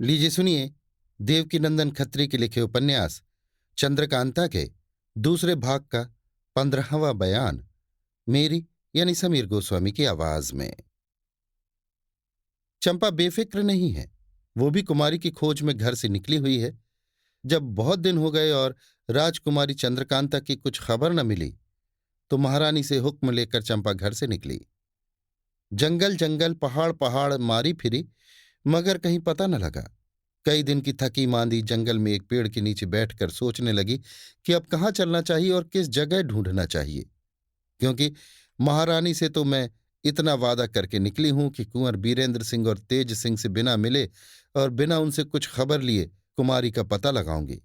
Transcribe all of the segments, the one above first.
लीजिए सुनिए। देवकीनंदन खत्री के लिखे उपन्यास चंद्रकांता के दूसरे भाग का 15वां बयान मेरी यानी समीर गोस्वामी की आवाज में। चंपा बेफिक्र नहीं है। वो भी कुमारी की खोज में घर से निकली हुई है। जब बहुत दिन हो गए और राजकुमारी चंद्रकांता की कुछ खबर न मिली तो महारानी से हुक्म लेकर चंपा घर से निकली। जंगल जंगल पहाड़ पहाड़ मारी फिरी, मगर कहीं पता न लगा। कई दिन की थकी मांदी जंगल में एक पेड़ के नीचे बैठकर सोचने लगी कि अब कहाँ चलना चाहिए और किस जगह ढूंढना चाहिए, क्योंकि महारानी से तो मैं इतना वादा करके निकली हूं कि कुंवर बीरेंद्र सिंह और तेज सिंह से बिना मिले और बिना उनसे कुछ खबर लिए कुमारी का पता लगाऊंगी।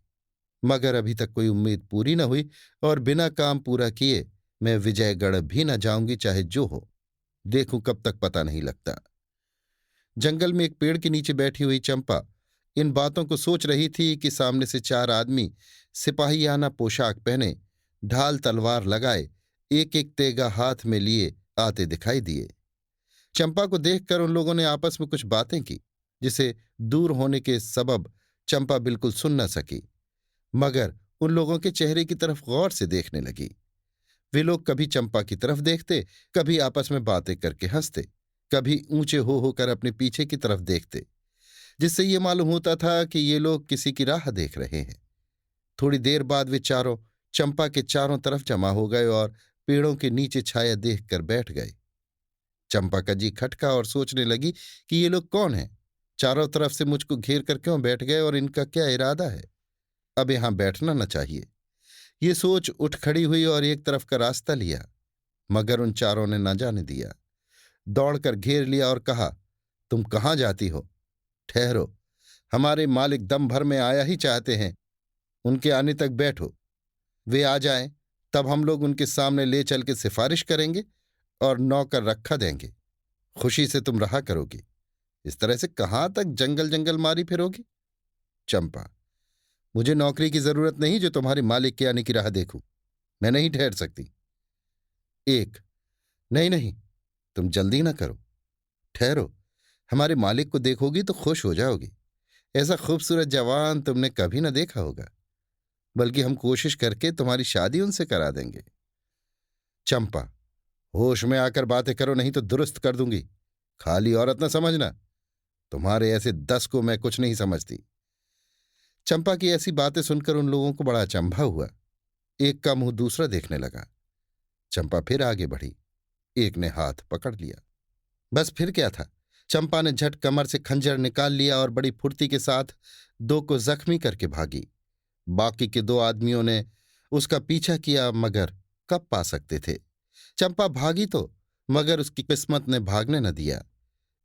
मगर अभी तक कोई उम्मीद पूरी न हुई और बिना काम पूरा किए मैं विजयगढ़ भी न जाऊंगी, चाहे जो हो। देखूं कब तक पता नहीं लगता। जंगल में एक पेड़ के नीचे बैठी हुई चंपा इन बातों को सोच रही थी कि सामने से चार आदमी सिपाहियाना पोशाक पहने, ढाल तलवार लगाए, एक एक तेगा हाथ में लिए आते दिखाई दिए। चंपा को देखकर उन लोगों ने आपस में कुछ बातें की, जिसे दूर होने के सबब चंपा बिल्कुल सुन न सकी, मगर उन लोगों के चेहरे की तरफ गौर से देखने लगी। वे लोग कभी चंपा की तरफ देखते, कभी आपस में बातें करके हंसते, कभी ऊंचे हो होकर अपने पीछे की तरफ देखते, जिससे ये मालूम होता था कि ये लोग किसी की राह देख रहे हैं। थोड़ी देर बाद वे चारों चंपा के चारों तरफ जमा हो गए और पेड़ों के नीचे छाया देखकर बैठ गए। चंपा का जी खटका और सोचने लगी कि ये लोग कौन हैं, चारों तरफ से मुझको घेर कर क्यों बैठ गए और इनका क्या इरादा है। अब यहां बैठना न चाहिए। ये सोच उठ खड़ी हुई और एक तरफ का रास्ता लिया, मगर उन चारों ने न जाने दिया। दौड़कर घेर लिया और कहा, तुम कहाँ जाती हो? ठहरो, हमारे मालिक दम भर में आया ही चाहते हैं। उनके आने तक बैठो। वे आ जाएं, तब हम लोग उनके सामने ले चल के सिफारिश करेंगे और नौकर रखा देंगे। खुशी से तुम रहा करोगी। इस तरह से कहाँ तक जंगल जंगल मारी फिरोगी? चंपा, मुझे नौकरी की जरूरत नहीं जो तुम्हारे मालिक के आने की राह देखूं। मैं नहीं ठहर सकती। एक, नहीं नहीं, तुम जल्दी ना करो, ठहरो। हमारे मालिक को देखोगी तो खुश हो जाओगी। ऐसा खूबसूरत जवान तुमने कभी न देखा होगा। बल्कि हम कोशिश करके तुम्हारी शादी उनसे करा देंगे। चंपा, होश में आकर बातें करो, नहीं तो दुरुस्त कर दूंगी। खाली औरत न समझना। तुम्हारे ऐसे 10 को मैं कुछ नहीं समझती। चंपा की ऐसी बातें सुनकर उन लोगों को बड़ा अचंभा हुआ। एक का मुंह दूसरा देखने लगा। चंपा फिर आगे बढ़ी। एक ने हाथ पकड़ लिया। बस फिर क्या था। चंपा ने झट कमर से खंजर निकाल लिया और बड़ी फुर्ती के साथ दो को जख्मी करके भागी। बाकी के दो आदमियों ने उसका पीछा किया, मगर कब पा सकते थे। चंपा भागी तो, मगर उसकी किस्मत ने भागने न दिया।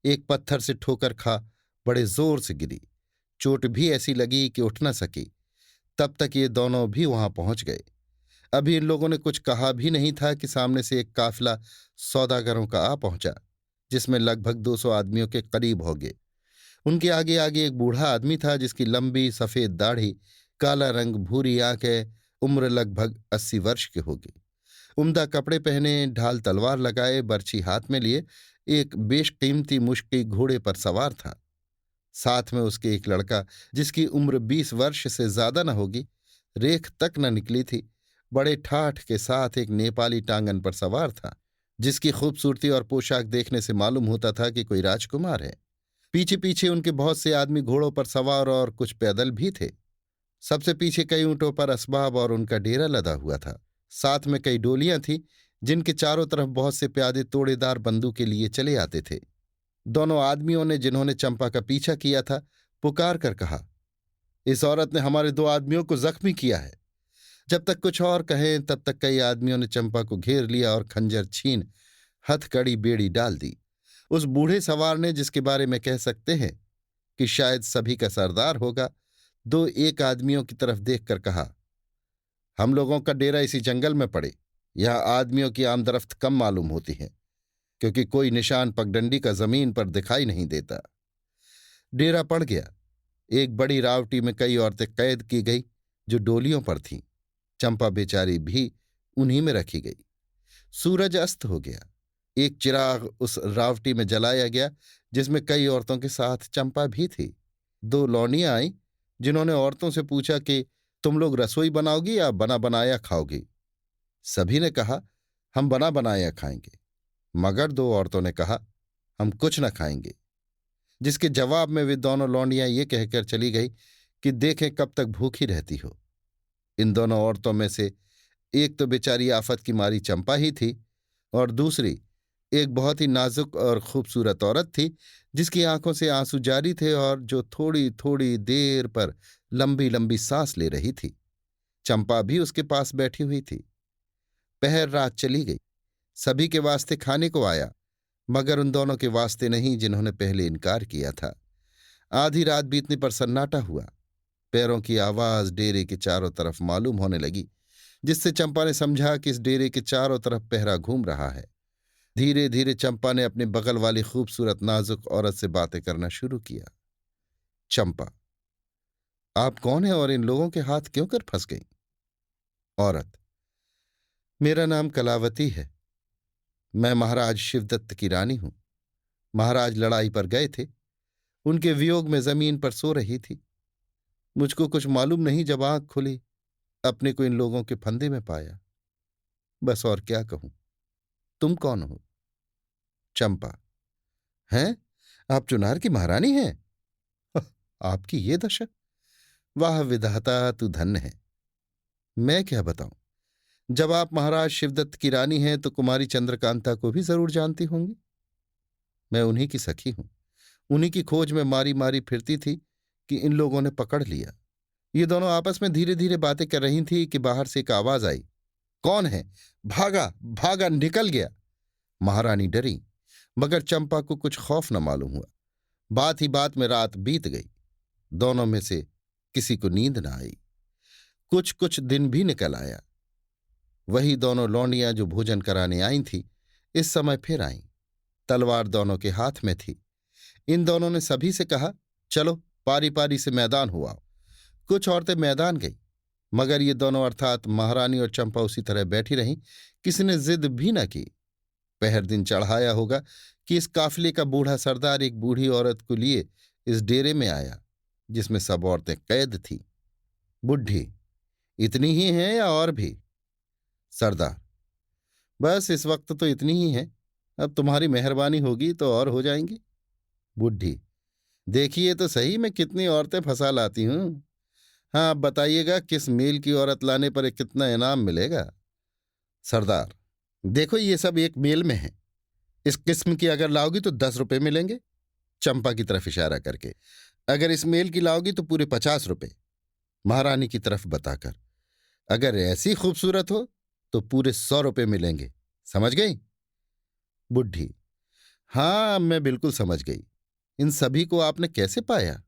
एक पत्थर से ठोकर खा बड़े जोर से गिरी। चोट भी ऐसी लगी कि उठ न सकी। तब तक ये दोनों भी वहां पहुंच गए। अभी इन लोगों ने कुछ कहा भी नहीं था कि सामने से एक काफिला सौदागरों का आ पहुंचा, जिसमें लगभग 200 आदमियों के करीब होंगे। उनके आगे आगे एक बूढ़ा आदमी था, जिसकी लंबी सफेद दाढ़ी, काला रंग, भूरी आंखें, उम्र लगभग 80 वर्ष की होगी। उम्दा कपड़े पहने, ढाल तलवार लगाए, बर्छी हाथ में लिए एक बेशकीमती मुश्किल घोड़े पर सवार था। साथ में उसके एक लड़का, जिसकी उम्र 20 वर्ष से ज्यादा न होगी, रेख तक न निकली थी, बड़े ठाठ के साथ एक नेपाली टांगन पर सवार था, जिसकी खूबसूरती और पोशाक देखने से मालूम होता था कि कोई राजकुमार है। पीछे पीछे उनके बहुत से आदमी घोड़ों पर सवार और कुछ पैदल भी थे। सबसे पीछे कई ऊंटों पर असबाब और उनका डेरा लदा हुआ था। साथ में कई डोलियां थीं, जिनके चारों तरफ बहुत से प्यादे तोड़ेदार बंदूकें लिए चले आते थे। दोनों आदमियों ने, जिन्होंने चंपा का पीछा किया था, पुकार कर कहा, इस औरत ने हमारे दो आदमियों को जख्मी किया है। जब तक कुछ और कहें तब तक कई आदमियों ने चंपा को घेर लिया और खंजर छीन हथकड़ी बेड़ी डाल दी। उस बूढ़े सवार ने, जिसके बारे में कह सकते हैं कि शायद सभी का सरदार होगा, दो एक आदमियों की तरफ देखकर कहा, हम लोगों का डेरा इसी जंगल में पड़े। यहां आदमियों की आमदरफ्त कम मालूम होती है, क्योंकि कोई निशान पगडंडी का जमीन पर दिखाई नहीं देता। डेरा पड़ गया। एक बड़ी रावटी में कई औरतें कैद की गई, जो डोलियों पर थीं। चंपा बेचारी भी उन्हीं में रखी गई। सूरज अस्त हो गया। एक चिराग उस रावटी में जलाया गया, जिसमें कई औरतों के साथ चंपा भी थी। 2 लौंडियां आईं, जिन्होंने औरतों से पूछा कि तुम लोग रसोई बनाओगी या बना बनाया खाओगी। सभी ने कहा हम बना बनाया खाएंगे, मगर 2 औरतों ने कहा हम कुछ न खाएंगे। जिसके जवाब में वे दोनों लौंडियां ये कहकर चली गई कि देखें कब तक भूखी रहती हो। इन दोनों औरतों में से एक तो बेचारी आफत की मारी चंपा ही थी, और दूसरी एक बहुत ही नाजुक और खूबसूरत औरत थी, जिसकी आंखों से आंसू जारी थे और जो थोड़ी थोड़ी देर पर लंबी लंबी सांस ले रही थी। चंपा भी उसके पास बैठी हुई थी। पहर रात चली गई। सभी के वास्ते खाने को आया, मगर उन दोनों के वास्ते नहीं जिन्होंने पहले इनकार किया था। आधी रात बीतने पर सन्नाटा हुआ। पैरों की आवाज डेरे के चारों तरफ मालूम होने लगी, जिससे चंपा ने समझा कि इस डेरे के चारों तरफ पहरा घूम रहा है। धीरे धीरे चंपा ने अपने बगल वाली खूबसूरत नाजुक औरत से बातें करना शुरू किया। चंपा, आप कौन है और इन लोगों के हाथ क्यों कर फंस गई? औरत, मेरा नाम कलावती है। मैं महाराज शिवदत्त की रानी हूं। महाराज लड़ाई पर गए थे। उनके वियोग में जमीन पर सो रही थी। मुझको कुछ मालूम नहीं, जब आंख खुली अपने को इन लोगों के फंदे में पाया। बस और क्या कहूं। तुम कौन हो? चंपा, हैं? आप चुनार की महारानी हैं? अह, आपकी ये दशा! वाह विधाता, तू धन्य है। मैं क्या बताऊं। जब आप महाराज शिवदत्त की रानी हैं तो कुमारी चंद्रकांता को भी जरूर जानती होंगी। मैं उन्हीं की सखी हूं। उन्हीं की खोज में मारी मारी फिरती थी कि इन लोगों ने पकड़ लिया। ये दोनों आपस में धीरे धीरे बातें कर रही थी कि बाहर से एक आवाज आई, कौन है? भागा भागा, निकल गया। महारानी डरी, मगर चंपा को कुछ खौफ न मालूम हुआ। बात ही बात में रात बीत गई। दोनों में से किसी को नींद न आई। कुछ कुछ दिन भी निकल आया। वही दोनों लौंडियां जो भोजन कराने आई थीं, इस समय फिर आईं। तलवार दोनों के हाथ में थी। इन दोनों ने सभी से कहा, चलो पारी पारी से मैदान हुआ। कुछ औरतें मैदान गईं, मगर ये दोनों अर्थात महारानी और चंपा उसी तरह बैठी रहीं। किसी ने जिद भी न की। पहर दिन चढ़ाया होगा कि इस काफिले का बूढ़ा सरदार एक बूढ़ी औरत को लिए इस डेरे में आया, जिसमें सब औरतें कैद थीं। बुढ़ी, इतनी ही हैं या और भी? सरदार, बस इस वक्त तो इतनी ही हैं। अब तुम्हारी मेहरबानी होगी तो और हो जाएंगी। बुढ़ी, देखिए तो सही मैं कितनी औरतें फंसा लाती हूं। हाँ, आप बताइएगा किस मेल की औरत लाने पर कितना इनाम मिलेगा? सरदार, देखो ये सब एक मेल में है। इस किस्म की अगर लाओगी तो 10 रुपए मिलेंगे। चंपा की तरफ इशारा करके। अगर इस मेल की लाओगी तो पूरे 50 रुपए। महारानी की तरफ बताकर। अगर ऐसी खूबसूरत हो तो पूरे 100 रुपए मिलेंगे। समझ गई? बुढ़ी, हाँ मैं बिल्कुल समझ गई। इन सभी को आपने कैसे पाया?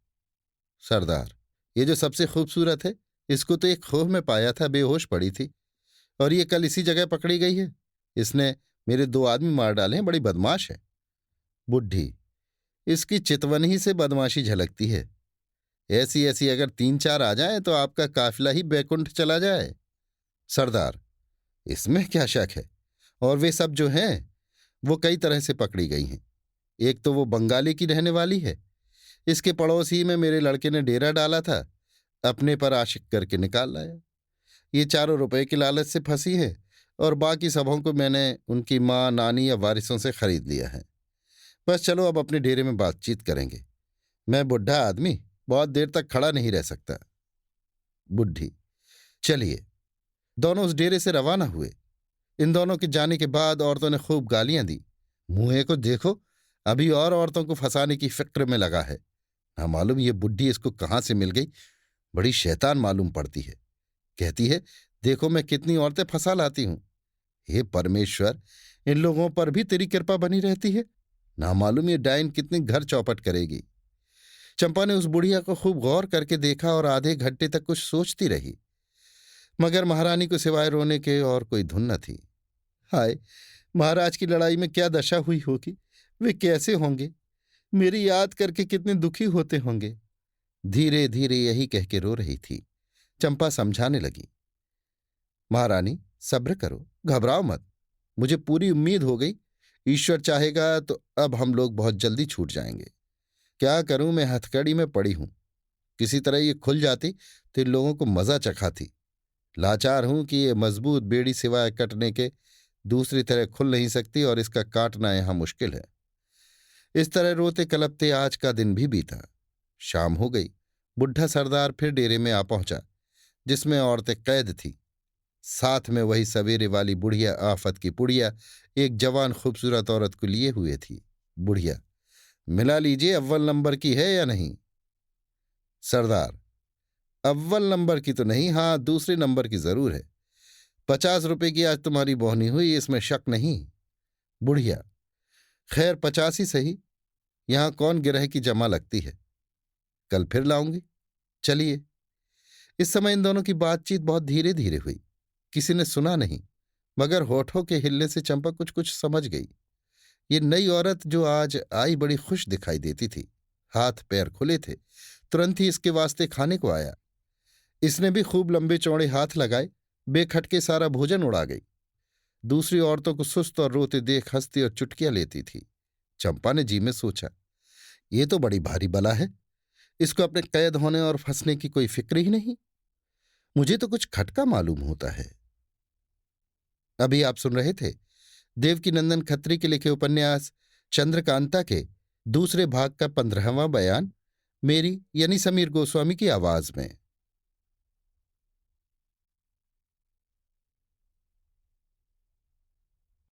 सरदार, ये जो सबसे खूबसूरत है, इसको तो एक खोह में पाया था, बेहोश पड़ी थी, और ये कल इसी जगह पकड़ी गई है। इसने मेरे 2 आदमी मार डाले हैं, बड़ी बदमाश है। बुढ़ी, इसकी चितवन ही से बदमाशी झलकती है। ऐसी ऐसी अगर 3-4 आ जाएं तो आपका काफिला ही बैकुंठ चला जाए। सरदार, इसमें क्या शक है। और वे सब जो हैं वो कई तरह से पकड़ी गई हैं। एक तो वो बंगाली की रहने वाली है। इसके पड़ोस ही में मेरे लड़के ने डेरा डाला था, अपने पर आशिक करके निकाल लाया। ये चारों रुपए की लालच से फंसी है, और बाकी सबों को मैंने उनकी माँ, नानी या वारिसों से खरीद लिया है। बस चलो अब अपने डेरे में बातचीत करेंगे। मैं बुढ़ा आदमी बहुत देर तक खड़ा नहीं रह सकता। बुढ़ी, चलिए। दोनों उस डेरे से रवाना हुए। इन दोनों के जाने के बाद औरतों ने खूब गालियां दी। मुंहे को देखो, अभी और औरतों को फंसाने की फिक्र में लगा है। ना मालूम ये बुढ़ी इसको कहाँ से मिल गई। बड़ी शैतान मालूम पड़ती है। कहती है, देखो मैं कितनी औरतें फंसा लाती हूं। हे परमेश्वर, इन लोगों पर भी तेरी कृपा बनी रहती है। ना मालूम ये डायन कितनी घर चौपट करेगी। चंपा ने उस बुढ़िया को खूब गौर करके देखा और आधे घंटे तक कुछ सोचती रही, मगर महारानी को सिवाय रोने के और कोई धुन न थी। हाय, महाराज की लड़ाई में क्या दशा हुई होगी। वे कैसे होंगे, मेरी याद करके कितने दुखी होते होंगे। धीरे धीरे यही कह के रो रही थी। चंपा समझाने लगी, महारानी सब्र करो, घबराओ मत। मुझे पूरी उम्मीद हो गई। ईश्वर चाहेगा तो अब हम लोग बहुत जल्दी छूट जाएंगे। क्या करूं, मैं हथकड़ी में पड़ी हूं। किसी तरह ये खुल जाती तो इन लोगों को मजा चखाती। लाचार हूं कि ये मजबूत बेड़ी सिवाय कटने के दूसरी तरह खुल नहीं सकती और इसका काटना यहां मुश्किल है। इस तरह रोते कलपते आज का दिन भी बीता। शाम हो गई। बुढ़ा सरदार फिर डेरे में आ पहुंचा, जिसमें औरतें कैद थीं। साथ में वही सवेरे वाली बुढ़िया आफत की पुड़िया एक जवान खूबसूरत औरत को लिए हुए थी। बुढ़िया: मिला लीजिए, अव्वल नंबर की है या नहीं? सरदार: अव्वल नंबर की तो नहीं, हाँ दूसरे नंबर की जरूर है। 50 रुपए की आज तुम्हारी बोहनी हुई, इसमें शक नहीं। बुढ़िया: खैर 50 ही सही, यहां कौन गिरह की जमा लगती है। कल फिर लाऊंगी, चलिए। इस समय इन दोनों की बातचीत बहुत धीरे धीरे हुई। किसी ने सुना नहीं, मगर होठों के हिलने से चंपा कुछ कुछ समझ गई। ये नई औरत जो आज आई बड़ी खुश दिखाई देती थी। हाथ पैर खुले थे। तुरंत ही इसके वास्ते खाने को आया। इसने भी खूब लंबे चौड़े हाथ लगाए, बेखटके सारा भोजन उड़ा गई। दूसरी औरतों को सुस्त और रोते देख हंसती और चुटकियां लेती थी। चंपा ने जी में सोचा, ये तो बड़ी भारी बला है। इसको अपने कैद होने और फंसने की कोई फिक्र ही नहीं। मुझे तो कुछ खटका मालूम होता है। अभी आप सुन रहे थे देवकीनंदन खत्री के लिखे उपन्यास चंद्रकांता के दूसरे भाग का 15वां बयान, मेरी यानी समीर गोस्वामी की आवाज में।